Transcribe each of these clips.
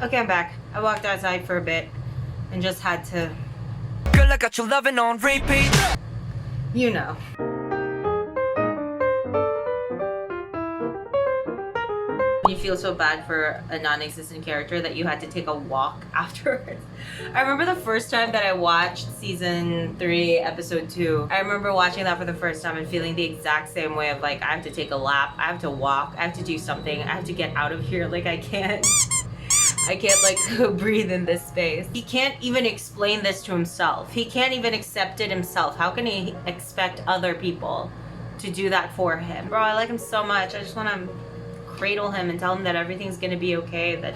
Okay, I'm back. I walked outside for a bit and just had to... Girl, I got you loving on repeat. You know. You feel so bad for a non-existent character that you had to take a walk afterwards. I remember the first time that I watched season 3, episode 2. I remember watching that for the first time and feeling the exact same way of like, I have to take a lap, I have to walk, I have to do something, I have to get out of here. Like I can't like breathe in this space. He can't even explain this to himself. He can't even accept it himself. How can he expect other people to do that for him? Bro, I like him so much. I just want to cradle him and tell him that everything's gonna be okay, that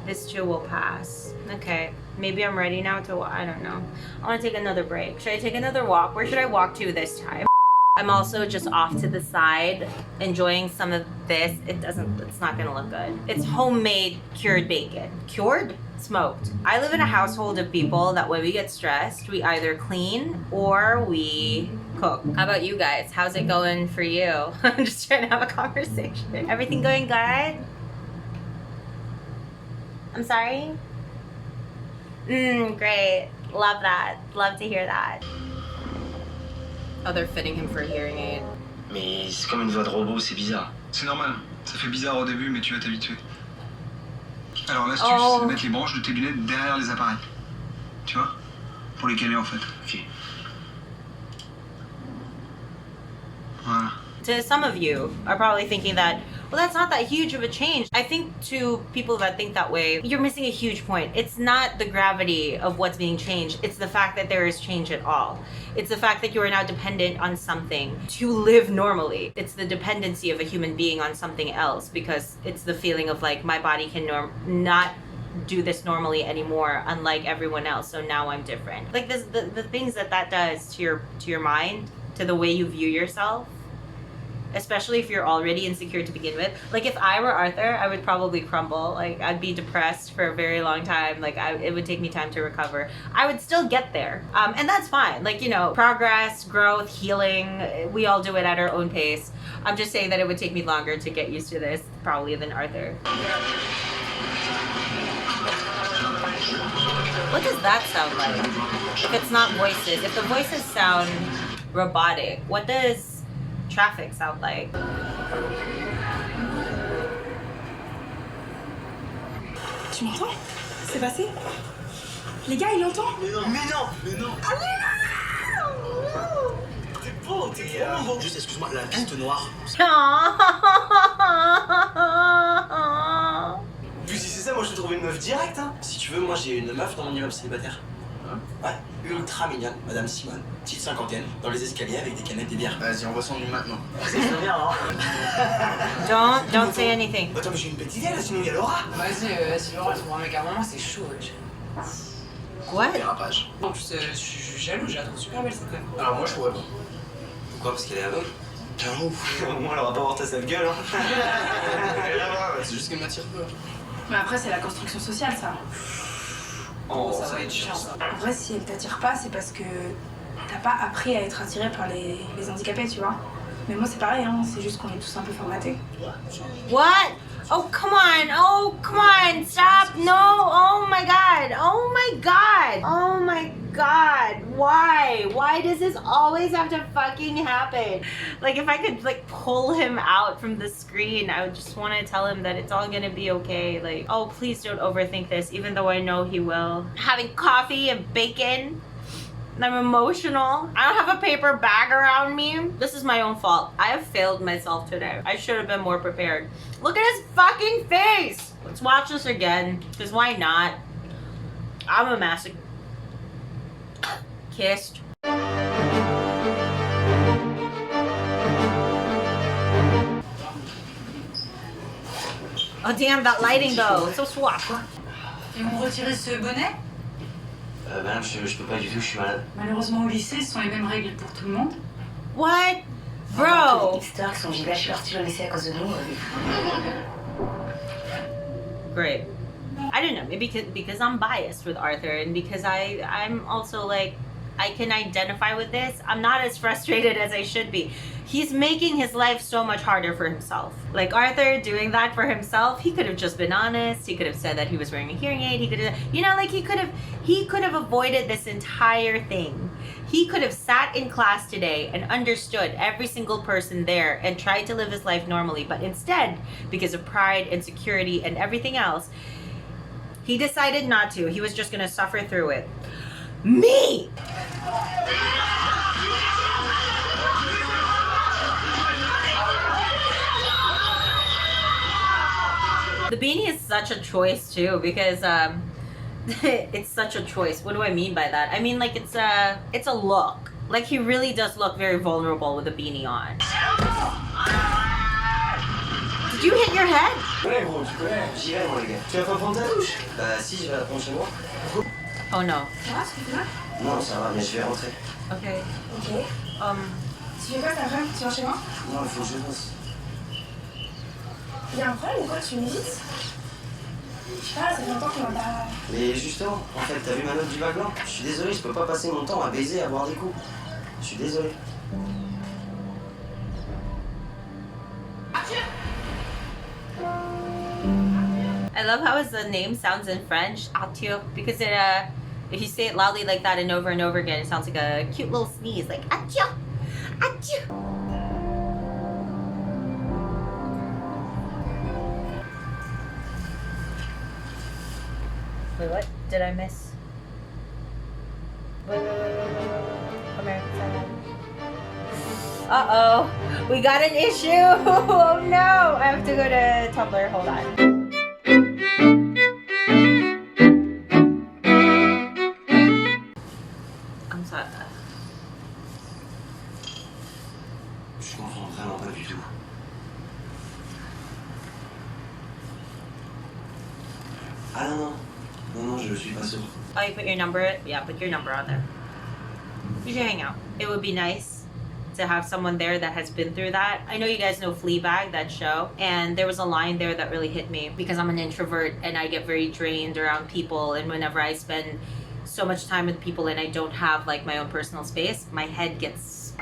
this too will pass. Okay, maybe I'm ready now to, I don't know. I want to take another break. Should I take another walk? Where should I walk to this time? I'm also just off to the side enjoying some of this. It's not gonna look good. It's homemade cured bacon. Cured? Smoked. I live in a household of people that when we get stressed, we either clean or we cook. How about you guys? How's it going for you? I'm just trying to have a conversation. Everything going good? I'm sorry? Great. Love that. Love to hear that. Oh, they're fitting him for a hearing aid. Mais c'est comme une voix de robot, c'est bizarre. C'est normal, ça fait bizarre au début, mais tu vas t'habituer. Alors l'astuce, c'est de mettre les branches de tes lunettes derrière les appareils. Tu vois? Pour les caler en fait. Ok. Voilà. To some of you are probably thinking that, well, that's not that huge of a change. I think to people that think that way, you're missing a huge point. It's not the gravity of what's being changed. It's the fact that there is change at all. It's the fact that you are now dependent on something to live normally. It's the dependency of a human being on something else, because it's the feeling of like, my body can not do this normally anymore, unlike everyone else, so now I'm different. Like this, the things that does to your mind, to the way you view yourself, especially if you're already insecure to begin with. Like if I were Arthur, I would probably crumble. Like I'd be depressed for a very long time. Like it would take me time to recover. I would still get there. And that's fine. Like, you know, progress, growth, healing, we all do it at our own pace. I'm just saying that it would take me longer to get used to this probably than Arthur. What does that sound like? If it's not voices, if the voices sound robotic, what does traffic sound like? Tu m'entends? C'est passé? Les gars, il entend? Mais non. Ah T'es beau, beau. Juste, excuse-moi, la piste noire. Puis si c'est ça, moi je te trouve une meuf directe, hein. Si tu veux, moi j'ai une meuf dans mon immeuble célibataire. Ouais, ultra mignonne, Madame Simone, petite cinquantaine, dans les escaliers avec des canettes et bières. Vas-y, on va s'en maintenant. C'est très bien, hein. Don't say anything. Attends, mais j'ai une petite idée là, sinon il y a Laura. Vas-y, si Laura elle trouve un mec à un moment, c'est chaud. What? Dérapage. En plus, je suis jaloux, je la trouve super belle cette meuf. Alors moi je pourrais pas. Pourquoi? Parce qu'elle est aveugle. T'es un ouf. Au moins elle aura pas voir ta sale gueule, hein. C'est juste qu'elle m'attire peu. Mais après, c'est la construction sociale, ça. Oh, ça va être chiant. En vrai, si elle t'attire pas, c'est parce que t'as pas appris à être attiré par les handicapés, tu vois. Mais moi, c'est pareil, hein. C'est juste qu'on est tous un peu formatés. What? Oh, come on. Oh, come on. Stop. No. Oh my God. Oh my God. Oh my God. Why? Why does this always have to fucking happen? Like, if I could, like, pull him out from the screen, I would just want to tell him that it's all gonna be okay. Like, oh, please don't overthink this, even though I know he will. Having coffee and bacon. I'm emotional. I don't have a paper bag around me. This is my own fault. I have failed myself today. I should have been more prepared. Look at his fucking face. Let's watch this again, because why not? I'm a masochist. Oh damn, that lighting though. It's so swap. Ils m'ont retiré ce bonnet. Madame, je peux pas du tout, je suis malade. Malheureusement, au lycée, ce sont les mêmes règles pour tout le monde. What? Bro! Les hipsters qui sont gilets partis au lycée à cause de nous. Great. I don't know, maybe because I'm biased with Arthur, and because I'm also like, I can identify with this. I'm not as frustrated as I should be. He's making his life so much harder for himself. Like Arthur doing that for himself, he could have just been honest. He could have said that he was wearing a hearing aid. He could have, you know, like he could have avoided this entire thing. He could have sat in class today and understood every single person there and tried to live his life normally. But instead, because of pride, insecurity, and everything else, he decided not to. He was just gonna suffer through it. Me! The beanie is such a choice too, because it's such a choice. What do I mean by that? I mean, like, it's a look. Like, he really does look very vulnerable with a beanie on. Did you hit your head? Ouais, gros, tu connais. J'y vais, moi, les gars. Tu vas pas prendre ta douche? Bah, si, je vais la prendre chez moi. Oh no. Ça va, excuse-moi? Non, ça va, mais je vais rentrer. Okay. Ok. Tu fais quoi cet après-midi? Tu viens chez moi? Non, il faut que je bosse. Il y a un problème ou quoi? Tu m'hésites? Je sais pas, ça fait longtemps qu'on m'a pas... Mais justement, en fait, t'as vu ma note du bac blanc? Je suis désolé, je peux pas passer mon temps à baiser, à boire des coups. Je suis désolé. I love how his name sounds in French, Atio, because it if you say it loudly like that and over again, it sounds like a cute little sneeze, like Atio, Atio. Wait, what did I miss? Wait. American Sign. Uh-oh, we got an issue. Oh no, I have to go to Tumblr. Hold on. I'm sorry. Je comprends vraiment pas du tout. Ah non, non, je suis pas sûr. Oh, you put your number? Yeah, put your number on there. You should hang out. It would be nice to have someone there that has been through that. I know you guys know Fleabag, that show, and there was a line there that really hit me because I'm an introvert and I get very drained around people, and whenever I spend so much time with people and I don't have like my own personal space, my head gets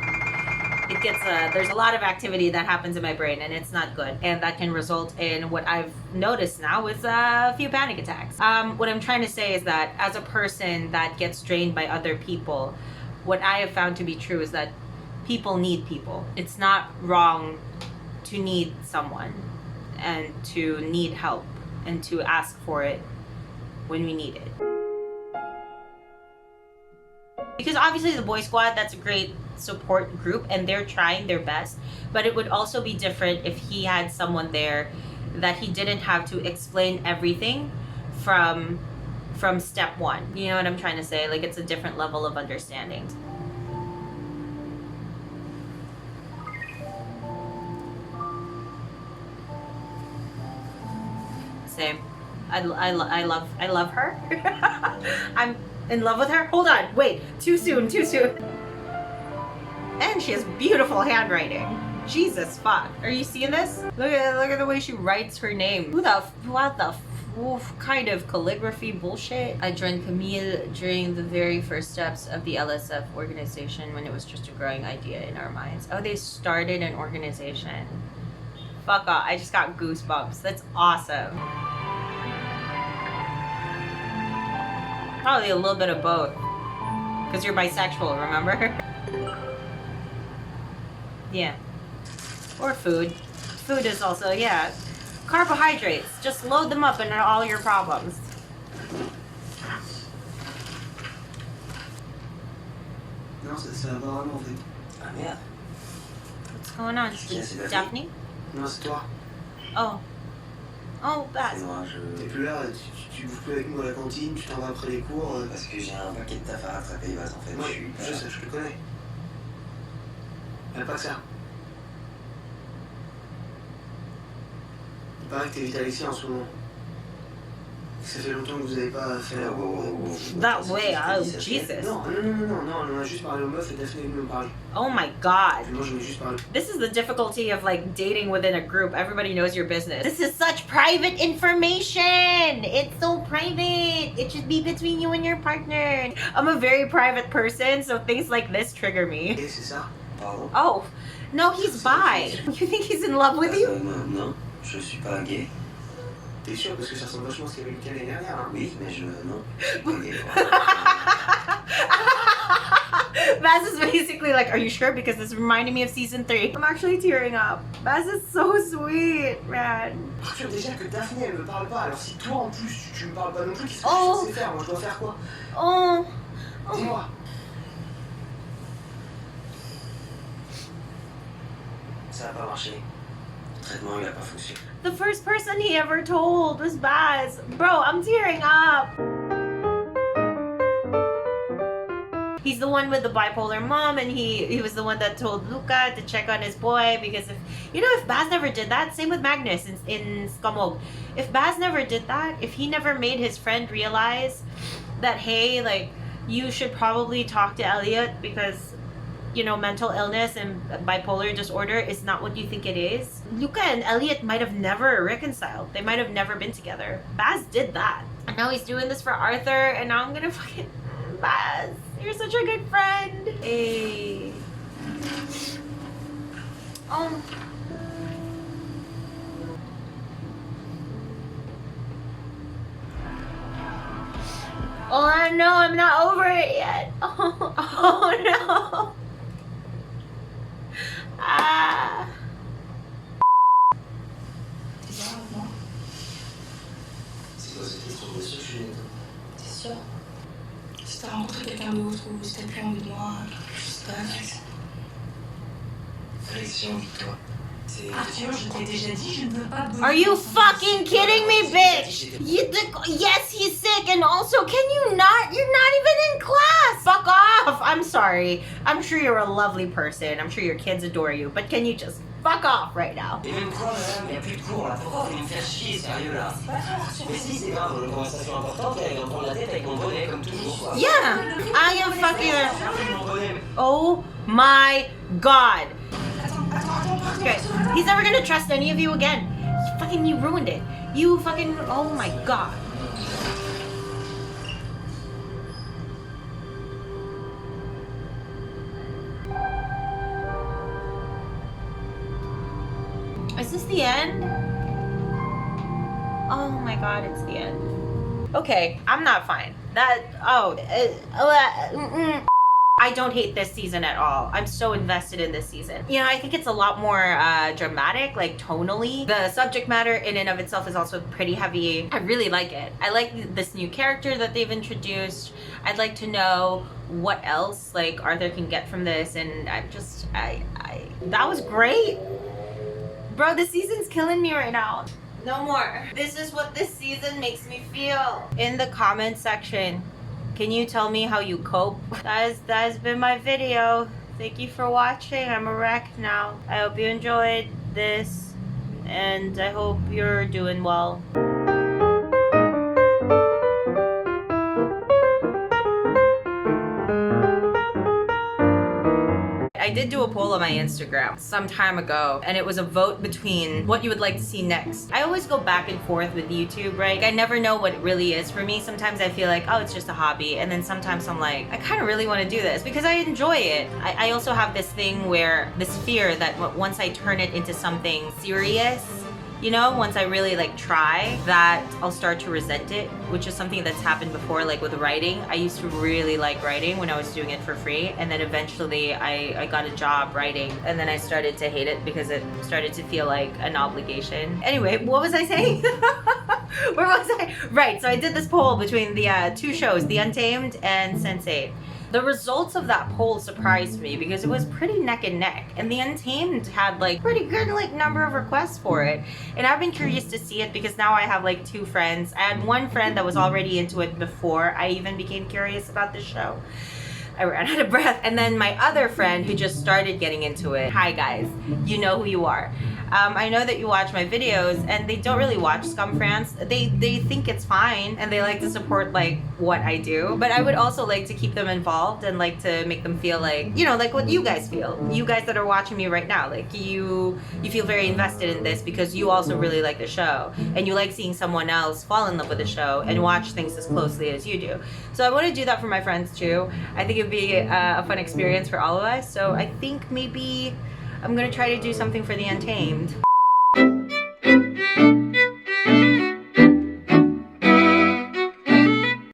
there's a lot of activity that happens in my brain and it's not good, and that can result in what I've noticed now with a few panic attacks. What I'm trying to say is that as a person that gets drained by other people, what I have found to be true is that people need people. It's not wrong to need someone and to need help and to ask for it when we need it. Because obviously the Boy Squad, that's a great support group and they're trying their best, but it would also be different if he had someone there that he didn't have to explain everything from step one. You know what I'm trying to say? Like, it's a different level of understanding. Same. I love her. I'm in love with her. Hold on, wait, too soon. And she has beautiful handwriting. Jesus fuck. Are you seeing this? Look at the way she writes her name. What the kind of calligraphy bullshit? I joined Camille during the very first steps of the LSF organization when it was just a growing idea in our minds. Oh, they started an organization. Fuck off, I just got goosebumps. That's awesome. Probably a little bit of both. Because you're bisexual, remember? Yeah. Or food. Food is also, yeah. Carbohydrates. Just load them up and all your problems. Non, ça va vraiment en fait. Ah merde. What's going on? Daphne? Non, c'est toi. Oh. Oh, that's... C'est moi, T'es plus là, tu bouffes plus avec nous à la cantine, tu t'en vas après les cours. Parce que j'ai un paquet de taf à rattraper, en fait. Moi, je sais, je le connais. Y'a pas que ça. Il paraît que t'évites Alexis en ce moment. Ça fait longtemps que vous avez pas fait la... That way, oh, Jesus. Non, on a juste parlé aux meufs et Daphne est venue me parler. Oh my god. Moi, j'en ai juste parlé. This is the difficulty of like dating within a group. Everybody knows your business. This is such private information. It's so private. It should be between you and your partner. I'm a very private person, so things like this trigger me. Et c'est ça. Pardon. Oh, No, he's bi. You think he's in love with you? Non, je suis pas gay. T'es sûr parce que ça ressemble vachement à ce qu'il y avait le l'année dernière, hein? Oui, mais non, je suis pas gay. Baz is basically like, are you sure? Because this reminded me of season 3. I'm actually tearing up. Baz is so sweet, man. Arthur, déjà que Daphné, elle me parle pas, alors si toi en plus tu me parles pas non plus, qu'est-ce que je Oh. sais faire? Moi je dois faire quoi? Oh. Dis-moi. Ça a pas marché. Le traitement il a pas fonctionné. The first person he ever told was Baz. Bro, I'm tearing up. He's the one with the bipolar mom, and he was the one that told Luca to check on his boy, because if Baz never did that, same with Magnus in Skam. If Baz never did that, if he never made his friend realize that, hey, like, you should probably talk to Elliot because, mental illness and bipolar disorder is not what you think it is. Luca and Elliot might have never reconciled. They might have never been together. Baz did that. And now he's doing this for Arthur, and now I'm gonna fucking... Baz, you're such a good friend. Hey. Oh. Oh, I know, I'm not over it yet. Oh no. Ah. T'es sûr avec moi? C'est quoi cette question de monsieur, Juliette? T'es sûr? Si t'as rencontré quelqu'un d'autre ou si t'as plus envie de moi, je sais pas, Alex. Alex, j'ai envie de toi. C'est... Arthur, je t'ai déjà dit, je ne veux pas... Are you fucking kidding me, bitch? Yes, he's sick, and also, can you not? You're not even in class. Fuck off. I'm sorry. I'm sure you're a lovely person. I'm sure your kids adore you, but can you just fuck off right now? Et même quoi, madame? Il y a plus de cours là. Pourquoi vous me faire chier, sérieux là? Mais si, c'est grave, on a une conversation importante et elle va me prendre la tête avec mon bonnet comme toujours quoi. Yeah, I am fucking... Mon bonnet. Oh my god. Okay, he's never gonna trust any of you again. You ruined it. You fucking, oh my god. Is this the end? Oh my god, it's the end. Okay, I'm not fine. I don't hate this season at all. I'm so invested in this season. I think it's a lot more dramatic, like tonally. The subject matter in and of itself is also pretty heavy. I really like it. I like this new character that they've introduced. I'd like to know what else like Arthur can get from this, and that was great. Bro, this season's killing me right now. No more. This is what this season makes me feel. In the comment section, can you tell me how you cope? That has been my video. Thank you for watching. I'm a wreck now. I hope you enjoyed this, and I hope you're doing well. I did do a poll on my Instagram some time ago, and it was a vote between what you would like to see next. I always go back and forth with YouTube, right? I never know what it really is for me. Sometimes I feel like, oh, it's just a hobby. And then sometimes I'm like, I kind of really want to do this because I enjoy it. I also have this thing where, this fear that once I turn it into something serious, once I really like try, that I'll start to resent it, which is something that's happened before, like with writing. I used to really like writing when I was doing it for free, and then eventually I got a job writing, and then I started to hate it because it started to feel like an obligation. Anyway, what was I saying? Where was I? Right, so I did this poll between the two shows, The Untamed and Sense8. The results of that poll surprised me because it was pretty neck and neck, and The Untamed had like pretty good number of requests for it, and I've been curious to see it because now I have like 2 friends. I had one friend that was already into it before I even became curious about the show. I ran out of breath. And then my other friend who just started getting into it. Hi guys, you know who you are. I know that you watch my videos, and they don't really watch Skam France. They think it's fine, and they like to support like what I do. But I would also like to keep them involved and like to make them feel like, like what you guys feel. You guys that are watching me right now, like you feel very invested in this because you also really like the show, and you like seeing someone else fall in love with the show and watch things as closely as you do. So I want to do that for my friends too. I think it'd be a fun experience for all of us. So I think maybe I'm gonna try to do something for the Untamed.